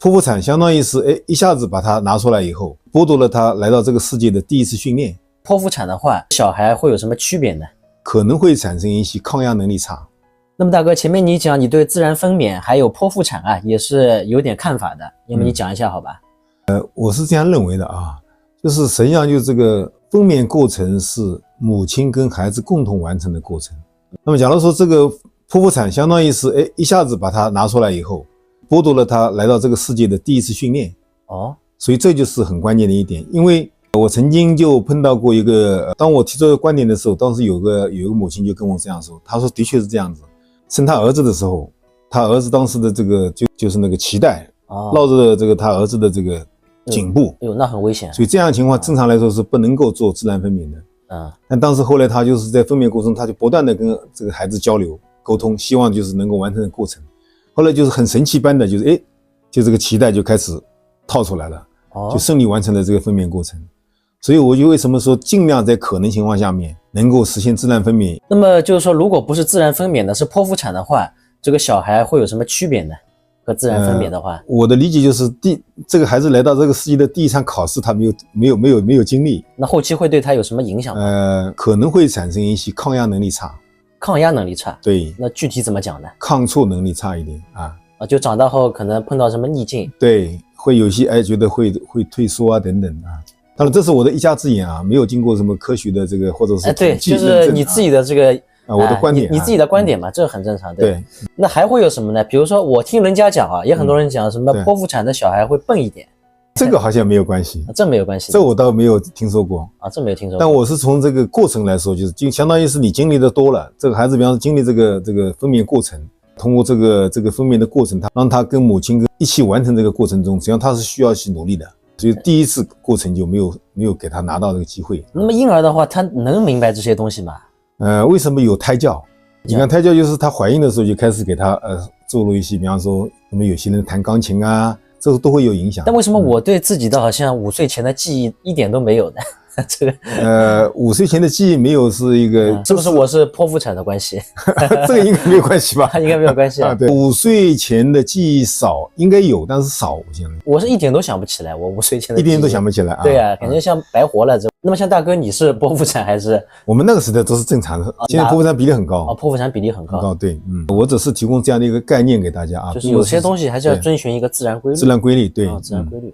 剖腹产相当于是一下子把它拿出来以后，剥夺了他来到这个世界的第一次训练。剖腹产的话，小孩会有什么区别呢？可能会产生一些抗压能力差。那么大哥，前面你讲你对自然分娩还有剖腹产啊，也是有点看法的，要么你讲一下好吧？我是这样认为的啊，就是实际上就是这个分娩过程是母亲跟孩子共同完成的过程。那么假如说这个剖腹产相当于是一下子把它拿出来以后，剥夺了他来到这个世界的第一次训练。所以这就是很关键的一点。因为我曾经就碰到过一个，当我提出这个观点的时候，当时有个母亲就跟我这样说，她说的确是这样子，生他儿子的时候，他儿子当时的这个就是那个脐带绕着这个他儿子的这个颈部，那很危险。所以这样的情况正常来说是不能够做自然分娩的。但当时后来他就是在分娩过程中，他就不断的跟这个孩子交流沟通，希望就是能够完成的过程。后来就是很神奇般的，就是就这个脐带就开始套出来了，就顺利完成了这个分娩过程。所以我就为什么说尽量在可能情况下面能够实现自然分娩。那么就是说，如果不是自然分娩的，是剖腹产的话，这个小孩会有什么区别呢？和自然分娩的话，我的理解就是这个孩子来到这个世界的第一场考试，他没有经历，那后期会对他有什么影响吗？可能会产生一些抗压能力差。抗压能力差，对。那具体怎么讲呢？抗挫能力差一点就长大后可能碰到什么逆境，对，会有些觉得会退缩啊等等当然这是我的一家之言没有经过什么科学的这个或者是对，就是你自己的这个我的观点，你自己的观点嘛，这很正常。对。那还会有什么呢？比如说我听人家讲也很多人讲什么剖腹产的小孩会笨一点，这个好像没有关系。这没有关系，这我倒没有听说过这没有听说过。但我是从这个过程来说，就相当于是你经历的多了，这个孩子比方说经历这个分娩过程，通过这个分娩的过程，让他跟母亲一起完成这个过程中，实际上他是需要去努力的。所以第一次过程就没有给他拿到这个机会。那么婴儿的话，他能明白这些东西吗？为什么有胎教？你看胎教就是他怀孕的时候就开始给他注入一些，比方说我们有些人弹钢琴这个都会有影响。但为什么我对自己的好像5岁前的记忆一点都没有呢？这个5岁前的记忆没有是一个，是不是我是剖腹产的关系？这个应该没有关系吧？应该没有关系对，5岁前的记忆少，应该有，但是少。我是一点都想不起来，我5岁前的记忆一点都想不起来对感觉像白活了。那么像大哥，你是剖腹产还是？我们那个时代都是正常的，现在剖腹产比例很高。剖腹产比例很高。对，我只是提供这样的一个概念给大家就是有些东西还是要遵循一个自然规律。自然规律，对，自然规律。